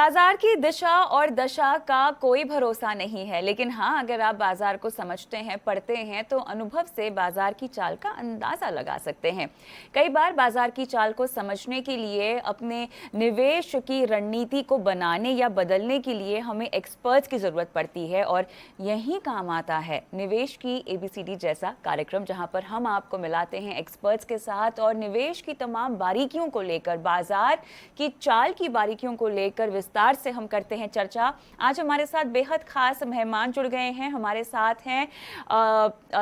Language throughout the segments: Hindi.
बाजार की दिशा और दशा का कोई भरोसा नहीं है, लेकिन हाँ, अगर आप बाजार को समझते हैं, पढ़ते हैं, तो अनुभव से बाजार की चाल का अंदाजा लगा सकते हैं। कई बार बाजार की चाल को समझने के लिए, अपने निवेश की रणनीति को बनाने या बदलने के लिए हमें एक्सपर्ट्स की जरूरत पड़ती है, और यही काम आता है निवेश की एबीसीडी जैसा कार्यक्रम, जहां पर हम आपको मिलाते हैं एक्सपर्ट्स के साथ और निवेश की तमाम बारीकियों को लेकर, बाजार की चाल की बारीकियों को लेकर विस्तार से हम करते हैं चर्चा। आज हमारे साथ बेहद खास मेहमान जुड़ गए हैं। हमारे साथ हैं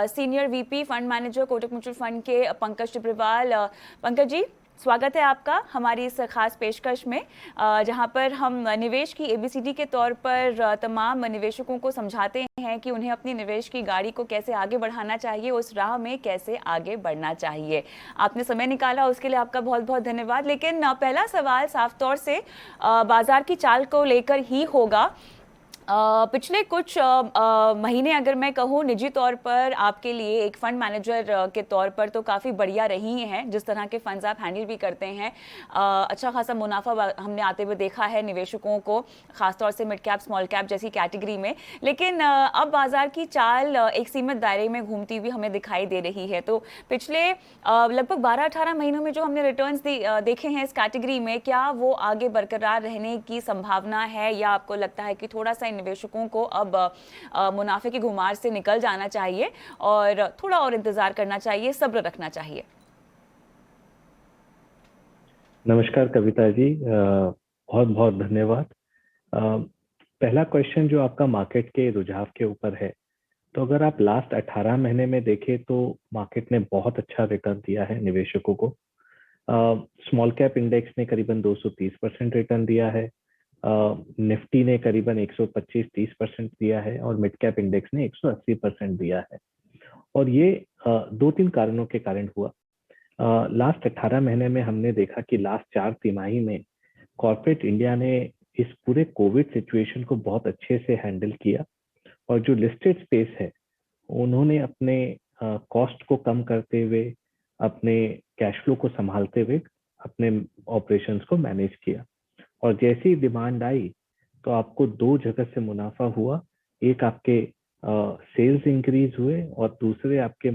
senior VP fund manager Kotak mutual fund के पंकज टिब्रेवाल। पंकज जी, स्वागत है आपका हमारी इस खास पेशकश में, जहां पर हम निवेश की एबीसीडी के तौर पर तमाम निवेशकों को समझाते हैं कि उन्हें अपनी निवेश की गाड़ी को कैसे आगे बढ़ाना चाहिए, उस राह में कैसे आगे बढ़ना चाहिए। आपने समय निकाला, उसके लिए आपका बहुत बहुत धन्यवाद। लेकिन पहला सवाल साफ तौर से बाजार की चाल को लेकर ही होगा। पिछले कुछ महीने अगर मैं कहूँ निजी तौर पर आपके लिए एक फंड मैनेजर के तौर पर तो काफ़ी बढ़िया रही हैं। जिस तरह के फंड्स आप हैंडल भी करते हैं, अच्छा खासा मुनाफा हमने आते हुए देखा है निवेशकों को, खासतौर से मिड कैप स्मॉल कैप जैसी कैटेगरी में। लेकिन अब बाजार की चाल एक सीमित दायरे में घूमती हुई हमें दिखाई दे रही है। तो पिछले लगभग 12-18 महीनों में जो हमने रिटर्न्स देखे हैं इस कैटेगरी में, क्या वो आगे बरकरार रहने की संभावना है, या आपको लगता है कि थोड़ा सा निवेशकों को अब मुनाफे की घुमार से निकल जाना चाहिए और थोड़ा और इंतजार करना चाहिए, सब्र रखना चाहिए? नमस्कार कविता जी, बहुत बहुत धन्यवाद। पहला क्वेश्चन जो आपका मार्केट के रुझाव के ऊपर है, तो अगर आप लास्ट 18 महीने में देखें तो मार्केट ने बहुत अच्छा रिटर्न दिया है निवेशकों को। स्मॉल कैप इंडेक्स ने करीबन 230% रिटर्न दिया है, निफ्टी ने करीबन 125-30% दिया है और मिड कैप इंडेक्स ने 180% दिया है। और ये दो तीन कारणों के कारण हुआ। लास्ट 18 महीने में हमने देखा कि लास्ट 4 तिमाही में कॉर्पोरेट इंडिया ने इस पूरे कोविड सिचुएशन को बहुत अच्छे से हैंडल किया, और जो लिस्टेड स्पेस है उन्होंने अपने कॉस्ट को कम करते हुए, अपने कैश फ्लो को संभालते हुए अपने ऑपरेशंस को मैनेज किया। और जैसी डिमांड आई तो आपको दो जगह से मुनाफा हुआ। एक आपके सेल्स इंक्रीज हुए और दूसरे आपके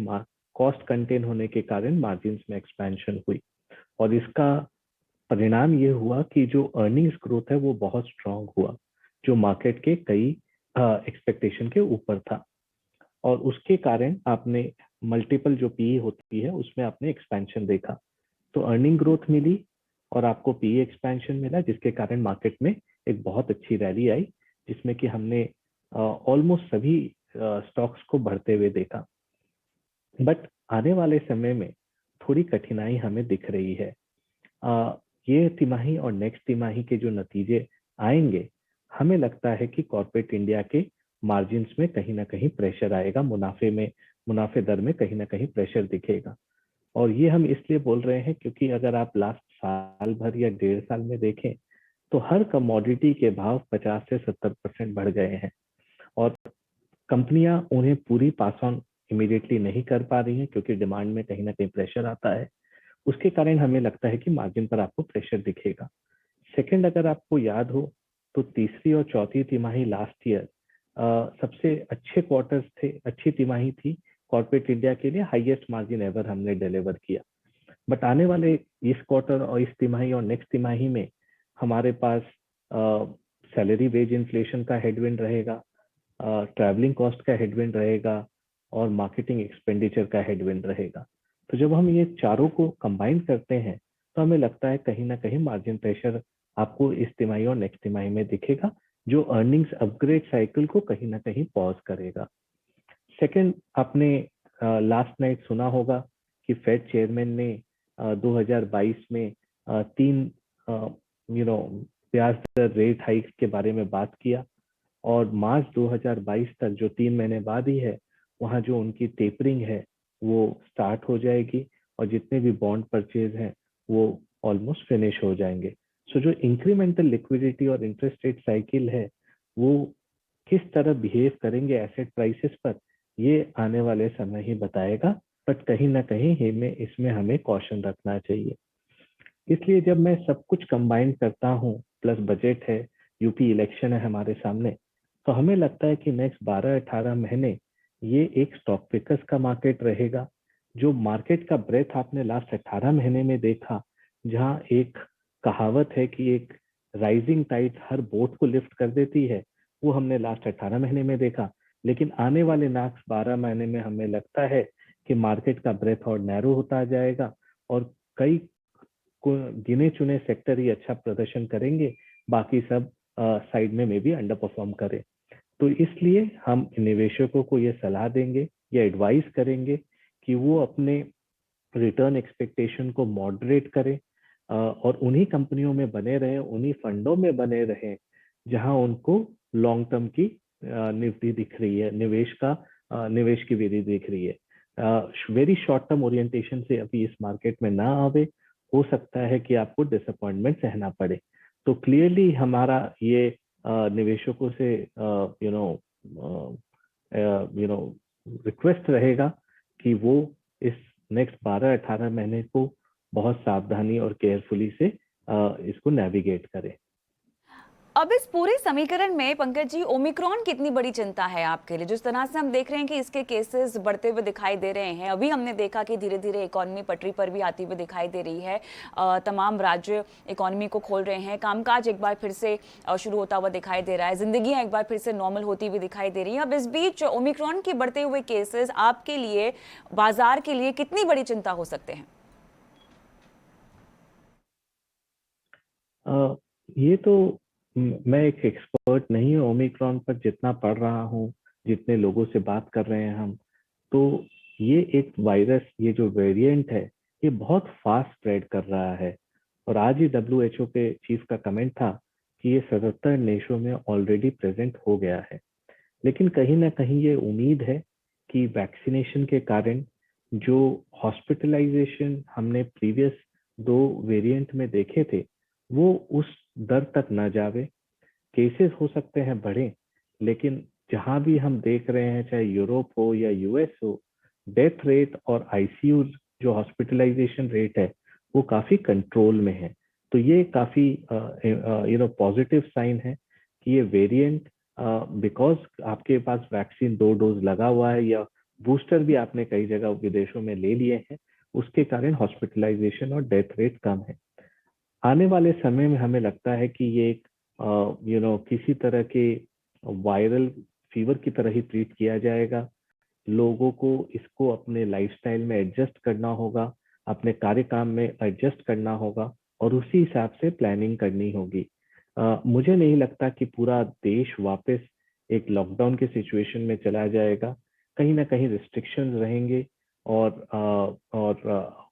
कॉस्ट कंटेन होने के कारण मार्जिन्स में एक्सपेंशन हुई। और इसका परिणाम ये हुआ कि जो अर्निंग्स ग्रोथ है वो बहुत स्ट्रांग हुआ, जो मार्केट के कई एक्सपेक्टेशन के ऊपर था। और उसके कारण आपने मल्टीपल जो पीई होती है उसमें आपने एक्सपेंशन देखा। तो अर्निंग ग्रोथ मिली और आपको पीई एक्सपेंशन मिला, जिसके कारण मार्केट में एक बहुत अच्छी रैली आई, जिसमें कि हमने ऑलमोस्ट सभी स्टॉक्स को बढ़ते हुए देखा। बट आने वाले समय में थोड़ी कठिनाई हमें दिख रही है। ये तिमाही और नेक्स्ट तिमाही के जो नतीजे आएंगे, हमें लगता है कि कॉर्पोरेट इंडिया के मार्जिन्स में कहीं ना कहीं प्रेशर आएगा, मुनाफे दर में कहीं ना कहीं प्रेशर दिखेगा। और ये हम इसलिए बोल रहे हैं क्योंकि अगर आप लास्ट साल भर या 1.5 साल में देखें तो हर कमोडिटी के भाव 50 से 70% बढ़ गए हैं, और कंपनियां उन्हें पूरी पास ऑन इमीडिएटली नहीं कर पा रही हैं क्योंकि डिमांड में कहीं ना कहीं प्रेशर आता है। उसके कारण हमें लगता है कि मार्जिन पर आपको प्रेशर दिखेगा। सेकंड, अगर आपको याद हो तो तीसरी और चौथी तिमाही लास्ट ईयर सबसे अच्छे क्वार्टर्स थे, अच्छी तिमाही थी कॉर्पोरेट इंडिया के लिए, हाईएस्ट मार्जिन एवर हमने डिलीवर किया। बट आने वाले इस क्वार्टर और इस तिमाही और नेक्स्ट तिमाही में हमारे पास सैलरी वेज इन्फ्लेशन का हेडविंड रहेगा, ट्रैवलिंग कॉस्ट का हेडविंड रहेगा और मार्केटिंग एक्सपेंडिचर का हेडविंड रहेगा। तो जब हम ये चारों को कंबाइन करते हैं तो हमें लगता है कहीं ना कहीं मार्जिन प्रेशर आपको इस तिमाही और नेक्स्ट तिमाही में दिखेगा, जो अर्निंग्स अपग्रेड साइकिल को कहीं ना कहीं पॉज करेगा। सेकंड, आपने लास्ट नाइट सुना होगा कि फेड चेयरमैन ने 2022 में 3 ब्याज दर रेट हाइक के बारे में बात किया, और मार्च 2022 तक जो 3 महीने बाद ही है, वहाँ जो उनकी टेपरिंग है वो स्टार्ट हो जाएगी और जितने भी बॉन्ड परचेज हैं वो ऑलमोस्ट फिनिश हो जाएंगे। सो जो इंक्रीमेंटल लिक्विडिटी और इंटरेस्ट रेट साइकिल है वो किस तरह बिहेव करेंगे एसेट प्राइसेस पर, ये आने वाले समय ही बताएगा। बट कहीं ना कहीं इसमें हमें कॉशन रखना चाहिए। इसलिए जब मैं सब कुछ कंबाइन करता हूँ, प्लस बजट है, यूपी इलेक्शन है हमारे सामने, तो हमें लगता है कि नेक्स्ट 12-18 महीने ये एक स्टॉक पिकर्स का मार्केट रहेगा। जो मार्केट का ब्रेथ आपने लास्ट 18 महीने में देखा, जहां एक कहावत है कि एक राइजिंग टाइड हर बोट को लिफ्ट कर देती है, वो हमने लास्ट 18 महीने में देखा। लेकिन आने वाले नेक्स्ट 12 महीने में हमें लगता है कि मार्केट का ब्रेथ और नैरो होता जाएगा और कई गिने चुने सेक्टर ही अच्छा प्रदर्शन करेंगे, बाकी सब साइड में भी अंडर परफॉर्म करें। तो इसलिए हम निवेशकों को ये सलाह देंगे या एडवाइस करेंगे कि वो अपने रिटर्न एक्सपेक्टेशन को मॉडरेट करें और उन्हीं कंपनियों में बने रहें, उन्हीं फंडों में बने रहें जहां उनको लॉन्ग टर्म की निवृत्ति दिख रही है, निवेश की वृद्धि दिख रही है। वेरी शॉर्ट टर्म ओरिएंटेशन से अभी इस मार्केट में ना आवे, हो सकता है कि आपको डिसअपॉइंटमेंट सहना पड़े। तो क्लियरली हमारा ये निवेशकों से यू नो रिक्वेस्ट रहेगा कि वो इस नेक्स्ट 12-18 महीने को बहुत सावधानी और केयरफुली से इसको नेविगेट करें। अब इस पूरे समीकरण में पंकज जी, ओमिक्रॉन कितनी बड़ी चिंता है आपके लिए? जिस तरह से हम देख रहे हैं कि इसके केसेस बढ़ते हुए दिखाई दे रहे हैं, अभी हमने देखा कि धीरे धीरे इकोनॉमी पटरी पर भी आती हुई दिखाई दे रही है। तमाम राज्य इकोनॉमी को खोल रहे हैं, कामकाज एक बार फिर से शुरू होता हुआ दिखाई दे रहा है, जिंदगियां एक बार फिर से नॉर्मल होती हुई दिखाई दे रही है। अब इस बीच ओमिक्रॉन के बढ़ते हुए केसेस आपके लिए, बाजार के लिए कितनी बड़ी चिंता हो सकते हैं? ये तो मैं एक एक्सपर्ट नहीं हूँ ओमिक्रॉन पर, जितना पढ़ रहा हूँ, जितने लोगों से बात कर रहे हैं हम, तो ये एक वायरस, ये जो वेरिएंट है, ये बहुत फास्ट स्प्रेड कर रहा है। और आज ही WHO के चीफ का कमेंट था कि ये 77 देशों में ऑलरेडी प्रेजेंट हो गया है। लेकिन कहीं ना कहीं ये उम्मीद है कि वैक्सीनेशन के कारण जो हॉस्पिटलाइजेशन हमने प्रीवियस 2 वेरिएंट में देखे थे, वो उस दर तक ना जावे। केसेस हो सकते हैं बढ़े, लेकिन जहां भी हम देख रहे हैं, चाहे यूरोप हो या US हो, डेथ रेट और ICU जो हॉस्पिटलाइजेशन रेट है, वो काफी कंट्रोल में है। तो ये काफी पॉजिटिव साइन है कि ये वेरिएंट, बिकॉज आपके पास वैक्सीन 2 डोज लगा हुआ है या बूस्टर भी आपने कई जगह विदेशों में ले लिए हैं, उसके कारण हॉस्पिटलाइजेशन और डेथ रेट कम है। आने वाले समय में हमें लगता है कि ये एक किसी तरह के वायरल फीवर की तरह ही ट्रीट किया जाएगा। लोगों को इसको अपने लाइफस्टाइल में एडजस्ट करना होगा, अपने कार्य काम में एडजस्ट करना होगा और उसी हिसाब से प्लानिंग करनी होगी। मुझे नहीं लगता कि पूरा देश वापस एक लॉकडाउन के सिचुएशन में चला जाएगा। कहीं ना कहीं रिस्ट्रिक्शंस रहेंगे और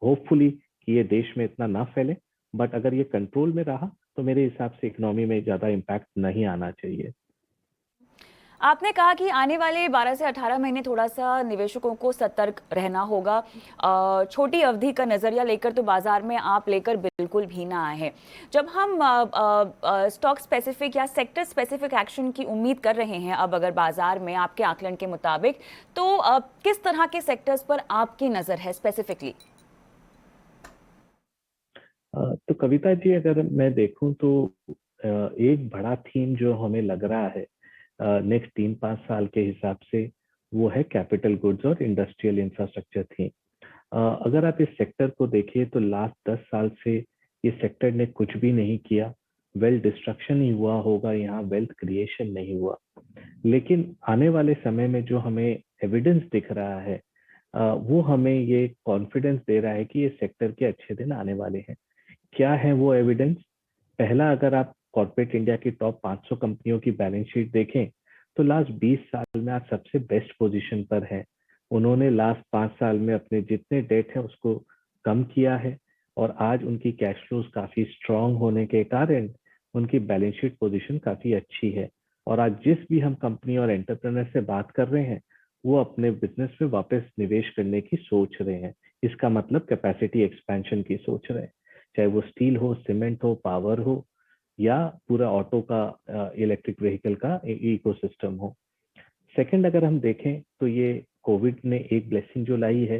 होपफुली कि ये देश में इतना ना फैले, बट अगर ये कंट्रोल में रहा तो मेरे हिसाब से इकोनॉमी में ज्यादा इम्पैक्ट नहीं आना चाहिए। आपने कहा कि आने वाले 12 से 18 महीने थोड़ा सा निवेशकों को सतर्क रहना होगा। छोटी अवधि का नजरिया लेकर तो बाजार में आप लेकर बिल्कुल भी ना आए। जब हम स्टॉक स्पेसिफिक या सेक्टर स्पेसिफिक एक्शन की उम्मीद कर रहे हैं अब अगर बाजार में आपके आकलन के मुताबिक, तो किस तरह के सेक्टर्स पर आपकी नजर है स्पेसिफिकली? तो कविता जी, अगर मैं देखूं तो एक बड़ा थीम जो हमें लग रहा है नेक्स्ट 3-5 साल के हिसाब से, वो है कैपिटल गुड्स और इंडस्ट्रियल इंफ्रास्ट्रक्चर थीम। अगर आप इस सेक्टर को देखिए तो लास्ट 10 साल से ये सेक्टर ने कुछ भी नहीं किया। वेल्थ डिस्ट्रक्शन ही हुआ होगा, यहाँ वेल्थ क्रिएशन नहीं हुआ। लेकिन आने वाले समय में जो हमें एविडेंस दिख रहा है, वो हमें ये कॉन्फिडेंस दे रहा है कि ये सेक्टर के अच्छे दिन आने वाले हैं। क्या है वो एविडेंस? पहला, अगर आप कॉर्पोरेट इंडिया की टॉप 500 कंपनियों की बैलेंस शीट देखें तो लास्ट 20 साल में आज सबसे बेस्ट पोजीशन पर है। उन्होंने लास्ट 5 साल में अपने जितने डेट है उसको कम किया है और आज उनकी कैश फ्लोज काफी स्ट्रांग होने के कारण उनकी बैलेंस शीट पोजीशन काफी अच्छी है। और आज जिस भी हम कंपनी और एंटरप्रेन्योर से बात कर रहे हैं, वो अपने बिजनेस में वापस निवेश करने की सोच रहे हैं। इसका मतलब कैपेसिटी एक्सपेंशन की सोच रहे हैं, चाहे वो स्टील हो, सीमेंट हो, पावर हो या पूरा ऑटो का, इलेक्ट्रिक व्हीकल का इकोसिस्टम हो। सेकंड, अगर हम देखें तो ये कोविड ने एक ब्लेसिंग जो लाई है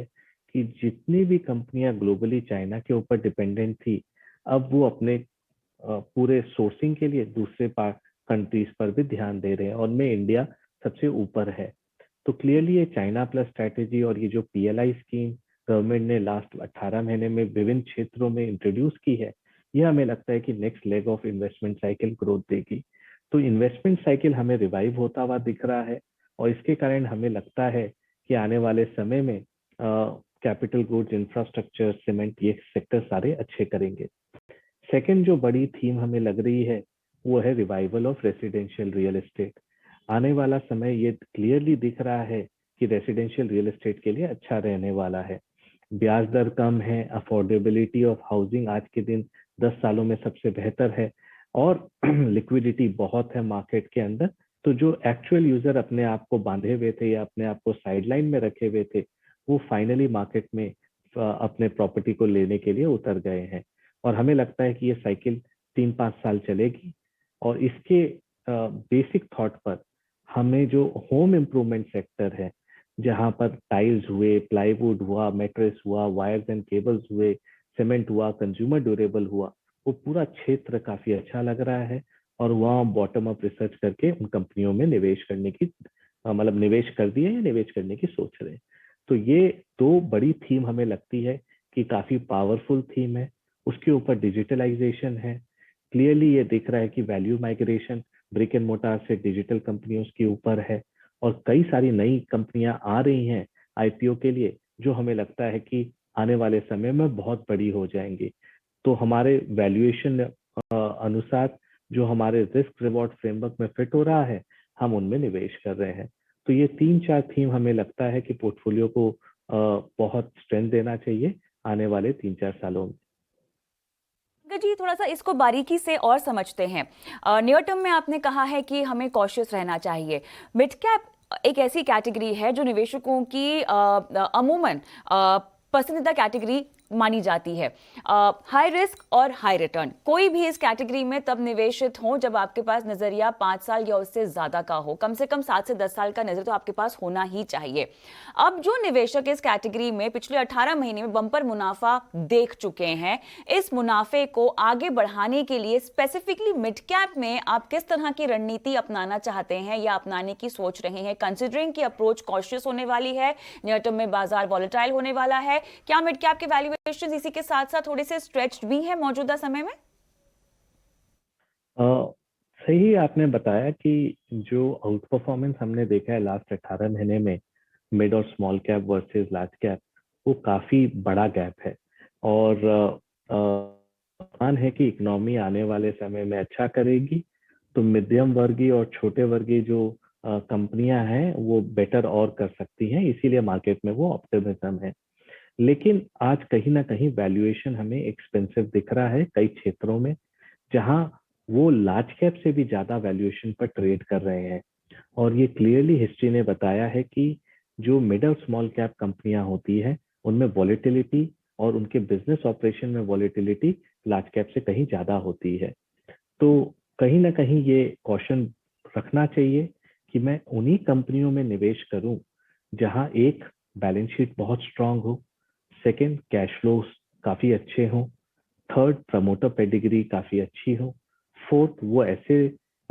कि जितनी भी कंपनियां ग्लोबली चाइना के ऊपर डिपेंडेंट थी, अब वो अपने पूरे सोर्सिंग के लिए दूसरे कंट्रीज पर भी ध्यान दे रहे हैं और उनमें इंडिया सबसे ऊपर है। तो क्लियरली ये चाइना प्लस स्ट्रैटेजी और ये जो पीएलआई स्कीम गवर्नमेंट ने लास्ट 18 महीने में विभिन्न क्षेत्रों में इंट्रोड्यूस की है, यह हमें लगता है कि next leg of investment cycle growth देगी। तो इन्वेस्टमेंट साइकिल हमें रिवाइव होता हुआ दिख रहा है और इसके कारण हमें लगता है कि आने वाले समय में कैपिटल गुड्स, इंफ्रास्ट्रक्चर, सीमेंट, ये सेक्टर सारे अच्छे करेंगे। सेकंड जो बड़ी थीम हमें लग रही है वो है revival of residential real estate. आने वाला समय ये क्लियरली दिख रहा है कि रेसिडेंशियल रियल एस्टेट के लिए अच्छा रहने वाला है। ब्याज दर कम है, अफोर्डेबिलिटी ऑफ हाउसिंग आज के दिन 10 सालों में सबसे बेहतर है और लिक्विडिटी बहुत है मार्केट के अंदर। तो जो एक्चुअल यूजर अपने आप को बांधे हुए थे या अपने आप को साइडलाइन में रखे हुए थे, वो फाइनली मार्केट में अपने प्रॉपर्टी को लेने के लिए उतर गए हैं। और हमें लगता है कि ये साइकिल 3-5 साल चलेगी और इसके बेसिक थॉट पर हमें जो होम इम्प्रूवमेंट सेक्टर है, जहां पर टाइल्स हुए, प्लाईवुड हुआ, मैट्रेस हुआ, वायर्स एंड केबल्स हुए, सीमेंट हुआ, कंज्यूमर ड्यूरेबल हुआ, वो पूरा क्षेत्र काफी अच्छा लग रहा है और वहाँ बॉटम अप रिसर्च करके उन कंपनियों में निवेश करने की मतलब निवेश कर दिए या निवेश करने की सोच रहे हैं। तो ये दो बड़ी थीम हमें लगती है कि काफी पावरफुल थीम है। उसके ऊपर डिजिटलाइजेशन है, क्लियरली ये दिख रहा है कि value migration brick and mortar से डिजिटल कंपनियों के ऊपर है और कई सारी नई कंपनियां आ रही हैं आईपीओ के लिए, जो हमें लगता है कि आने वाले समय में बहुत बड़ी हो जाएंगी। तो हमारे वैल्यूएशन अनुसार जो हमारे रिस्क रिवॉर्ड फ्रेमवर्क में फिट हो रहा है, हम उनमें निवेश कर रहे हैं। तो ये 3-4 थीम हमें लगता है कि पोर्टफोलियो को बहुत स्ट्रेंथ देना चाहिए आने वाले 3-4 सालों में। पंकज जी, थोड़ा सा इसको बारीकी से और समझते हैं। नियर टर्म में आपने कहा है कि हमें कॉशियस रहना चाहिए। मिड कैप एक ऐसी कैटेगरी है जो निवेशकों की अमूमन पसंदीदा कैटेगरी मानी जाती है। हाई रिस्क और हाई रिटर्न, कोई भी इस कैटेगरी में तब निवेशित हो जब आपके पास नजरिया 5 साल या उससे ज्यादा का हो। कम से कम 7 से 10 साल का नजर तो आपके पास होना ही चाहिए। अब जो निवेशक इस कैटेगरी में पिछले 18 महीने में बंपर मुनाफा देख चुके हैं, इस मुनाफे को आगे बढ़ाने के लिए स्पेसिफिकली मिड कैप में आप किस तरह की रणनीति अपनाना चाहते हैं या अपनाने की सोच रहे हैं, कंसिडरिंग की अप्रोच कॉशियस होने वाली है, नियर टर्म में बाजार वॉलेटाइल होने वाला है? क्या मिड कैप के वैल्यूएशन इसी के साथ साथ थोड़े से स्ट्रेच्ड भी हैं मौजूदा समय में? सही आपने बताया कि जो आउट परफॉर्मेंस हमने देखा है लास्ट 18 महीने में मिड और small cap versus large cap, वो काफी बड़ा गैप है और अनुमान है कि इकोनॉमी आने वाले समय में अच्छा करेगी। तो मध्यम वर्गीय और छोटे वर्गीय जो कंपनियां हैं वो बेटर और कर सकती हैं, इसीलिए मार्केट में वो ऑप्टिमिज्म है। लेकिन आज कहीं ना कहीं वैल्यूएशन हमें एक्सपेंसिव दिख रहा है कई क्षेत्रों में, जहां वो लार्ज कैप से भी ज्यादा वैल्यूएशन पर ट्रेड कर रहे हैं। और ये क्लियरली हिस्ट्री ने बताया है कि जो मिड और स्मॉल कैप कंपनियां होती है उनमें वॉलेटिलिटी और उनके बिजनेस ऑपरेशन में वॉलेटिलिटी लार्ज कैप से कहीं ज्यादा होती है। तो कहीं ना कहीं ये कॉशन रखना चाहिए कि मैं उन्हीं कंपनियों में निवेश करूं जहां एक बैलेंस शीट बहुत स्ट्रांग हो, सेकंड कैश फ्लोस काफी अच्छे हों, थर्ड प्रमोटर पेडिग्री काफी अच्छी हो, फोर्थ वो ऐसे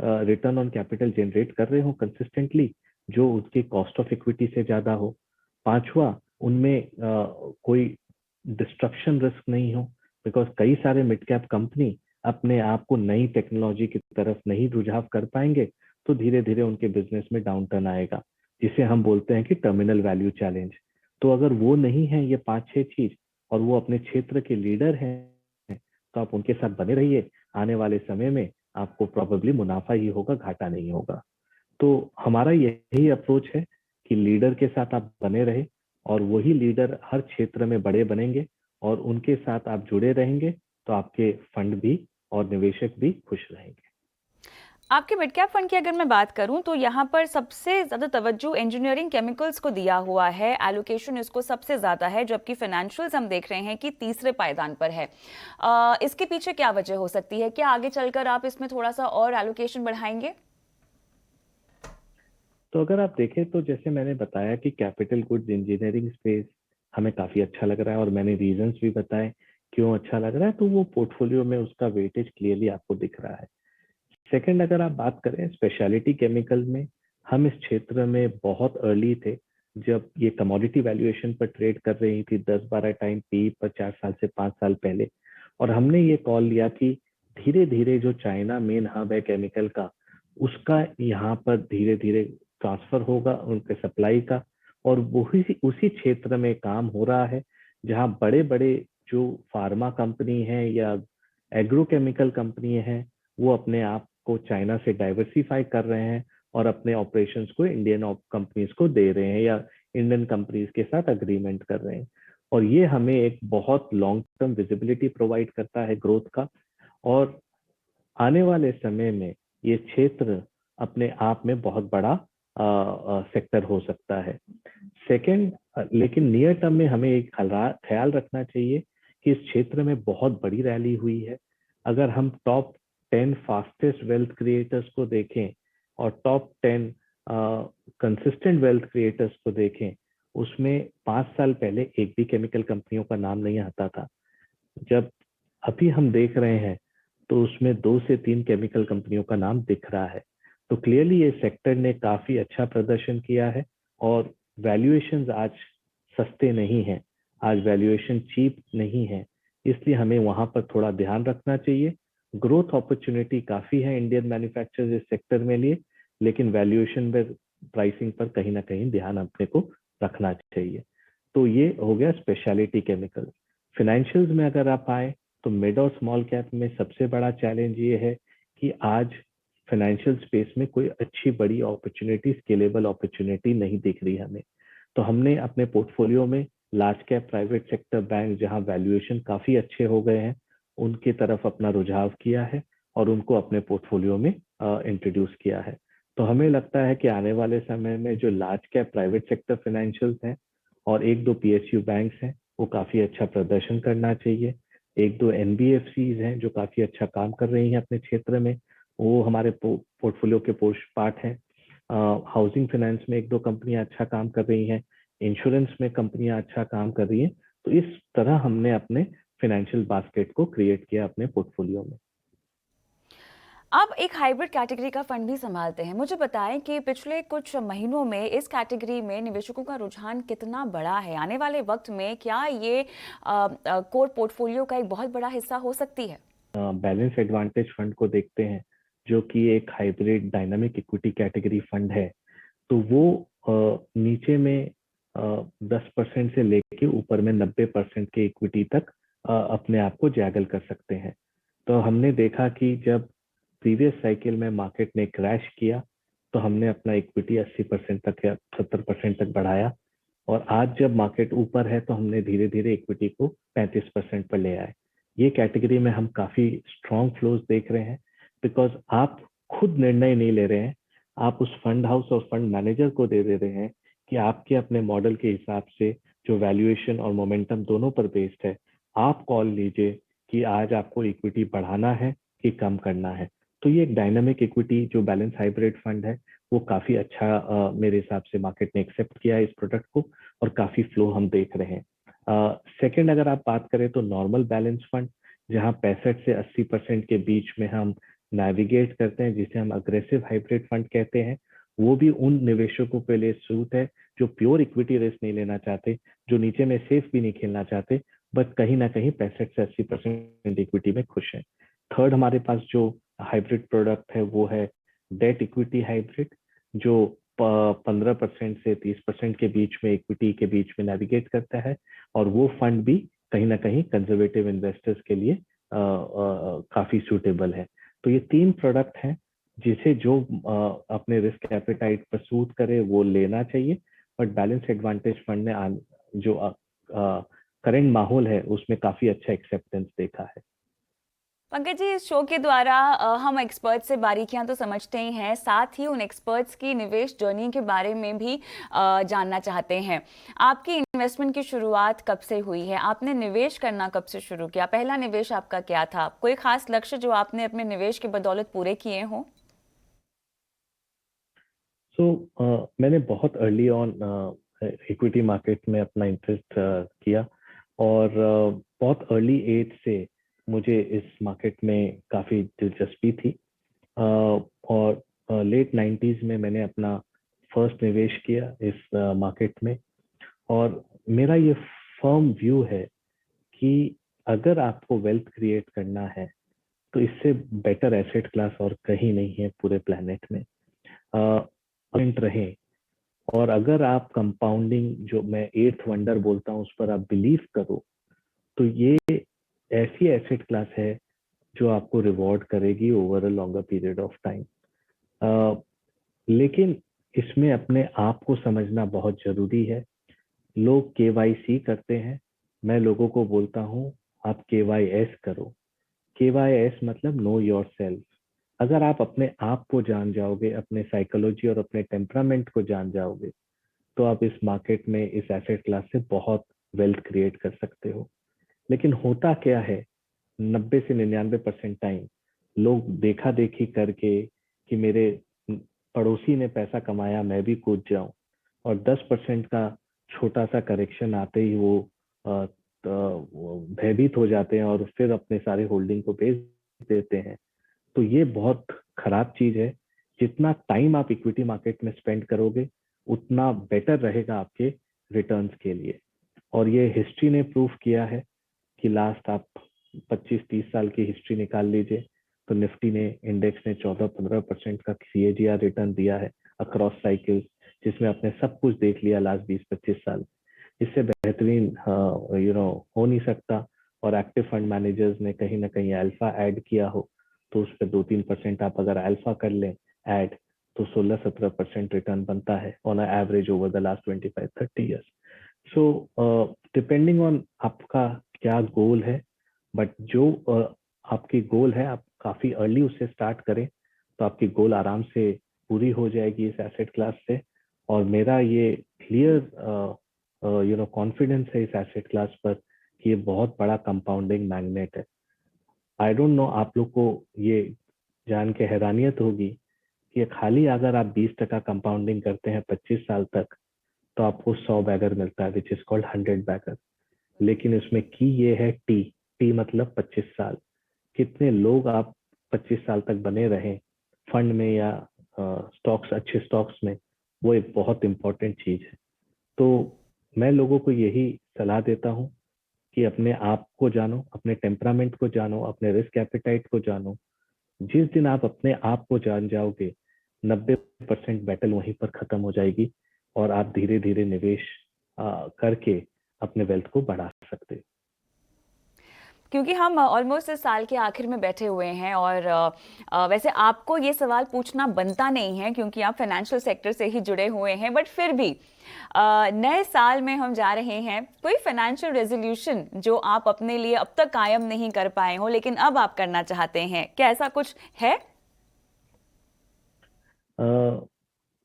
रिटर्न ऑन कैपिटल जनरेट कर रहे हो कंसिस्टेंटली जो उसकी कॉस्ट ऑफ इक्विटी से ज्यादा हो, पांचवा उनमें कोई डिस्ट्रक्शन रिस्क नहीं हो, बिकॉज कई सारे मिड कैप कंपनी अपने आप को नई टेक्नोलॉजी की तरफ नहीं रुझाव कर पाएंगे तो धीरे धीरे उनके बिजनेस में डाउन टर्न आएगा, जिसे हम बोलते हैं कि टर्मिनल वैल्यू चैलेंज। तो अगर वो नहीं है ये 5-6 चीज और वो अपने क्षेत्र के लीडर हैं, तो आप उनके साथ बने रहिए। आने वाले समय में आपको प्रॉबेबली मुनाफा ही होगा, घाटा नहीं होगा। तो हमारा यही अप्रोच है कि लीडर के साथ आप बने रहे और वही लीडर हर क्षेत्र में बड़े बनेंगे और उनके साथ आप जुड़े रहेंगे तो आपके फंड भी और निवेशक भी खुश रहेंगे। आपके मिड कैप फंड की अगर मैं बात करूं तो यहाँ पर सबसे ज्यादा तवज्जो इंजीनियरिंग केमिकल्स को दिया हुआ है, एलोकेशन इसको सबसे ज्यादा है, जबकि फाइनेंशियल्स हम देख रहे हैं कि तीसरे पायदान पर है। इसके पीछे क्या वजह हो सकती है? क्या आगे चलकर आप इसमें थोड़ा सा और एलोकेशन बढ़ाएंगे? तो अगर आप देखें तो जैसे मैंने बताया कि कैपिटल गुड्स इंजीनियरिंग स्पेस हमें काफी अच्छा लग रहा है और मैंने रीजंस भी बताए क्यों अच्छा लग रहा है, तो वो पोर्टफोलियो में उसका वेटेज क्लियरली आपको दिख रहा है। सेकंड, अगर आप बात करें स्पेशलिटी केमिकल में, हम इस क्षेत्र में बहुत अर्ली थे जब ये कमोडिटी वैल्यूएशन पर ट्रेड कर रही थी 10-12 टाइम पी पर 4 साल से 5 साल पहले। और हमने ये कॉल लिया कि धीरे धीरे जो चाइना मेन हब है केमिकल का, उसका यहाँ पर धीरे धीरे ट्रांसफर होगा उनके सप्लाई का, और वही उसी क्षेत्र में काम हो रहा है जहाँ बड़े बड़े जो फार्मा कंपनी है या एग्रोकेमिकल कंपनी है वो अपने आप को चाइना से डाइवर्सिफाई कर रहे हैं और अपने ऑपरेशंस को इंडियन कंपनीज को दे रहे हैं या इंडियन कंपनीज के साथ अग्रीमेंट कर रहे हैं। और ये हमें एक बहुत लॉन्ग टर्म विजिबिलिटी प्रोवाइड करता है ग्रोथ का, और आने वाले समय में ये क्षेत्र अपने आप में बहुत बड़ा सेक्टर हो सकता है। सेकंड, लेकिन नियर टर्म में हमें एक ख्याल रखना चाहिए कि इस क्षेत्र में बहुत बड़ी रैली हुई है। अगर हम टॉप 10 फास्टेस्ट वेल्थ क्रिएटर्स को देखें और टॉप 10 कंसिस्टेंट वेल्थ क्रिएटर्स को देखें, उसमें 5 साल पहले एक भी केमिकल कंपनियों का नाम नहीं आता था। जब अभी हम देख रहे हैं तो उसमें 2 से 3 केमिकल कंपनियों का नाम दिख रहा है। तो क्लियरली ये सेक्टर ने काफी अच्छा प्रदर्शन किया है, और वैल्यूएशंस आज सस्ते नहीं हैं, आज वैल्यूएशन चीप नहीं है, इसलिए हमें वहां पर थोड़ा ध्यान रखना चाहिए। ग्रोथ अपॉर्चुनिटी काफी है इंडियन मैन्युफैक्चरर्स इस सेक्टर में लिए, लेकिन वैल्यूएशन में प्राइसिंग पर कहीं ना कहीं ध्यान अपने को रखना चाहिए। तो ये हो गया स्पेशलिटी केमिकल। फाइनेंशियल्स में अगर आप आए तो मिड और स्मॉल कैप में सबसे बड़ा चैलेंज ये है कि आज फाइनेंशियल स्पेस में कोई अच्छी बड़ी अपॉर्चुनिटी, स्केलेबल अपॉर्चुनिटी नहीं दिख रही हमें। तो हमने अपने पोर्टफोलियो में large cap private sector bank, जहां वैल्यूएशन काफी अच्छे हो गए हैं, उनकी तरफ अपना रुझाव किया है और उनको अपने पोर्टफोलियो में इंट्रोड्यूस किया है। तो हमें लगता है कि आने वाले समय में जो large cap private sector financials हैं और 1-2 पीएसयू बैंक्स हैं, वो काफी अच्छा प्रदर्शन करना चाहिए। 1-2 एनबीएफसीज हैं जो काफी अच्छा काम कर रही हैं अपने क्षेत्र में, वो हमारे पोर्टफोलियो के पार्ट हैं। हाउसिंग फाइनेंस में 1-2 कंपनियां अच्छा काम कर रही हैं, इंश्योरेंस में कंपनियां अच्छा काम कर रही हैं। तो इस तरह हमने अपने फाइनेंशियल बास्केट को क्रिएट किया अपने पोर्टफोलियो में। आप एक हाइब्रिड कैटेगरी का फंड भी संभालते हैं। मुझे बताएं कि पिछले कुछ महीनों में इस कैटेगरी में निवेशकों का रुझान कितना बड़ा है? आने वाले वक्त में क्या ये कोर पोर्टफोलियो का एक बहुत बड़ा हिस्सा हो सकती है? बैलेंस एडवांटेज फंड को देखते हैं, जो कि एक hybrid dynamic equity category fund है, तो वो नीचे में 10% से लेके ऊपर में 90% के इक्विटी तक अपने आप को जैगल कर सकते हैं। तो हमने देखा कि जब प्रीवियस साइकिल में मार्केट ने क्रैश किया तो हमने अपना इक्विटी 80% तक या 70% तक बढ़ाया, और आज जब मार्केट ऊपर है तो हमने धीरे धीरे इक्विटी को 35% पर ले आए। ये कैटेगरी में हम काफी स्ट्रॉन्ग फ्लोज देख रहे हैं, बिकॉज आप खुद निर्णय नहीं ले रहे हैं, आप उस फंड हाउस और फंड मैनेजर को दे रहे हैं कि आपके अपने मॉडल के हिसाब से जो वैल्यूएशन और मोमेंटम दोनों पर बेस्ड है, आप कॉल लीजिए कि आज आपको इक्विटी बढ़ाना है कि कम करना है। तो ये एक डायनामिक इक्विटी जो बैलेंस हाइब्रिड फंड है, वो काफी अच्छा मेरे हिसाब से मार्केट ने एक्सेप्ट किया है इस प्रोडक्ट को, और काफी फ्लो हम देख रहे हैं। सेकंड, अगर आप बात करें तो नॉर्मल बैलेंस फंड, जहां 65 से 80% के बीच में हम नेविगेट करते हैं, जिसे हम अग्रेसिव हाइब्रिड फंड कहते हैं, वो भी उन निवेशकों के लिए सूट है जो प्योर इक्विटी रिस्क नहीं लेना चाहते, जो नीचे में सेफ भी नहीं खेलना चाहते, बट कहीं ना कहीं 65 से 80% इक्विटी में खुश है। थर्ड, हमारे पास जो हाइब्रिड प्रोडक्ट है वो है डेट इक्विटी हाइब्रिड, जो 15% से 30% के बीच में इक्विटी के बीच में नेविगेट करता है, और वो फंड भी कहीं ना कहीं कंजर्वेटिव इन्वेस्टर्स के लिए काफी सूटेबल है। तो ये 3 प्रोडक्ट हैं जिसे जो अपने रिस्क एपेटाइट पर सूट करे वो लेना चाहिए, बट बैलेंस एडवांटेज फंड ने जो करंट माहौल है उसमें काफी अच्छा एक्सेप्टेंस देखा है। पंकज जी, इस शो के द्वारा हम एक्सपर्ट से बारीकियां तो समझते ही हैं, साथ ही उन एक्सपर्ट्स की निवेश जर्नी के बारे में भी जानना चाहते हैं। आपकी इन्वेस्टमेंट की शुरुआत कब से हुई है? आपने निवेश करना कब से शुरू किया? पहला निवेश आपका क्या था? कोई खास लक्ष्य जो आपने अपने निवेश की बदौलत पूरे किए हों? मैंने बहुत अर्ली ऑन इक्विटी मार्केट में अपना इंटरेस्ट किया, और बहुत अर्ली एज से मुझे इस मार्केट में काफी दिलचस्पी थी। और लेट 90s में मैंने अपना फर्स्ट निवेश किया इस मार्केट में। और मेरा ये फर्म व्यू है कि अगर आपको वेल्थ क्रिएट करना है तो इससे बेटर एसेट क्लास और कहीं नहीं है पूरे प्लेनेट में। रहे, और अगर आप कंपाउंडिंग, जो मैं एट्थ वंडर बोलता हूँ, उस पर आप बिलीव करो, तो ये ऐसी एसेट क्लास है जो आपको रिवॉर्ड करेगी over a longer period of time. लेकिन इसमें अपने आप को समझना बहुत जरूरी है। लोग KYC करते हैं, मैं लोगों को बोलता हूँ आप KYS करो। KYS मतलब नो योर सेल्फ। अगर आप अपने आप को जान जाओगे, अपने साइकोलॉजी और अपने टेम्परामेंट को जान जाओगे, तो आप इस मार्केट में इस एसेट क्लास से बहुत वेल्थ क्रिएट कर सकते हो। लेकिन होता क्या है, 90 से 99% टाइम लोग देखा देखी करके कि मेरे पड़ोसी ने पैसा कमाया मैं भी कूद जाऊं, और 10% का छोटा सा करेक्शन आते ही वो भयभीत हो जाते हैं और फिर अपने सारे होल्डिंग को बेच देते हैं। तो ये बहुत खराब चीज है। जितना टाइम आप इक्विटी मार्केट में स्पेंड करोगे उतना बेटर रहेगा आपके रिटर्न्स के लिए। और ये हिस्ट्री ने प्रूव किया है कि लास्ट आप 25-30 साल की हिस्ट्री निकाल लीजिए तो निफ्टी ने, इंडेक्स ने 14-15% का CAGR रिटर्न दिया है अक्रॉस साइकिल्स, जिसमें आपने सब कुछ देख लिया लास्ट 20-25 साल। इससे बेहतरीन हो नहीं सकता। और एक्टिव फंड मैनेजर्स ने कहीं ना कहीं अल्फा ऐड किया हो तो उस पर 2-3% आप अगर अल्फा कर लें ऐड, तो 16-17% रिटर्न बनता है on average over the last 25-30 years. So depending on आपका क्या गोल है, बट जो आपकी गोल है आप काफी अर्ली उससे स्टार्ट करें तो आपकी गोल आराम से पूरी हो जाएगी इस एसेट क्लास से। और मेरा ये क्लियर कॉन्फिडेंस है इस एसेट क्लास पर कि ये बहुत बड़ा कंपाउंडिंग मैग्नेट है। आई डोंट नो, आप लोग को ये जान के हैरानियत होगी कि खाली अगर आप 20% कंपाउंडिंग करते हैं 25 साल तक तो आपको 100 बैगर मिलता है, विच इज कॉल्ड 100 बैगर। लेकिन इसमें की ये है टी मतलब 25 साल। कितने लोग आप 25 साल तक बने रहें फंड में या स्टॉक्स, अच्छे स्टॉक्स में, वो एक बहुत इंपॉर्टेंट चीज है। तो मैं लोगों को यही सलाह देता हूँ कि अपने आप को जानो, अपने टेम्परामेंट को जानो, अपने रिस्क एपेटाइट को जानो। जिस दिन आप अपने आप को जान जाओगे 90% बैटल वहीं पर खत्म हो जाएगी और आप धीरे धीरे निवेश करके अपने वेल्थ को बढ़ा सकते हो। क्योंकि हम ऑलमोस्ट इस साल के आखिर में बैठे हुए हैं और वैसे आपको ये सवाल पूछना बनता नहीं है क्योंकि आप फाइनेंशियल सेक्टर से ही जुड़े हुए हैं, बट फिर भी नए साल में हम जा रहे हैं, कोई फाइनेंशियल रेजोल्यूशन जो आप अपने लिए अब तक कायम नहीं कर पाए हो लेकिन अब आप करना चाहते हैं, क्या ऐसा कुछ है?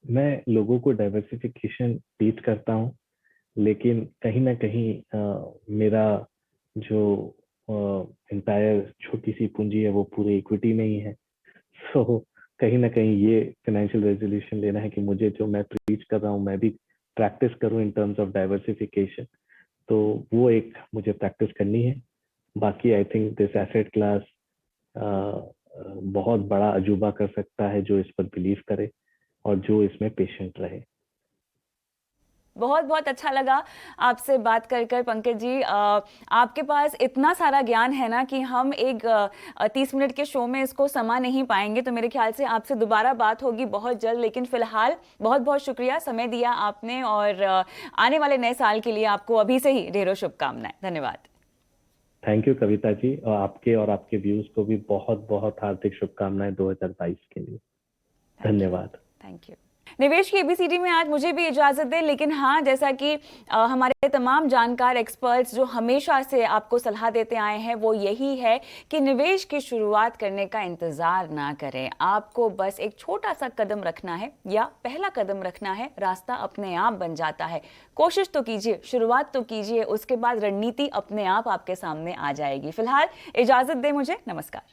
मैं लोगों को डाइवर्सिफिकेशन टीच करता हूँ, लेकिन कहीं ना कहीं मेरा जो इंटायर छोटी सी पूंजी है वो पूरी इक्विटी में ही है। सो कहीं ना कहीं ये फाइनेंशियल रेजोल्यूशन लेना है कि मुझे जो मैं प्रीच कर रहा हूँ मैं भी प्रैक्टिस करूँ इन टर्म्स ऑफ डाइवर्सिफिकेशन। तो वो एक मुझे प्रैक्टिस करनी है। बाकी I think this asset class बहुत बड़ा अजूबा कर सकता है जो इस पर बिलीव करे और जो इसमें पेशेंट रहे। बहुत बहुत अच्छा लगा आपसे बात कर पंकज जी। आपके पास इतना सारा ज्ञान है ना कि हम एक 30 मिनट के शो में इसको समा नहीं पाएंगे, तो मेरे ख्याल से आपसे दोबारा बात होगी बहुत जल्द। लेकिन फिलहाल बहुत बहुत शुक्रिया, समय दिया आपने, और आने वाले नए साल के लिए आपको अभी से ही ढेरों शुभकामनाएं। धन्यवाद। थैंक यू कविता जी, और आपके व्यूज को भी बहुत बहुत हार्दिक शुभकामनाएं 2022 के लिए। धन्यवाद। Thank you. निवेश की एबीसीडी में आज मुझे भी इजाजत दें, लेकिन हाँ, जैसा कि हमारे तमाम जानकार एक्सपर्ट्स जो हमेशा से आपको सलाह देते आए हैं वो यही है कि निवेश की शुरुआत करने का इंतजार ना करें। आपको बस एक छोटा सा कदम रखना है या पहला कदम रखना है, रास्ता अपने आप बन जाता है। कोशिश तो कीजिए, शुरुआत तो कीजिए, उसके बाद रणनीति अपने आप आपके सामने आ जाएगी। फिलहाल इजाजत दें मुझे, नमस्कार।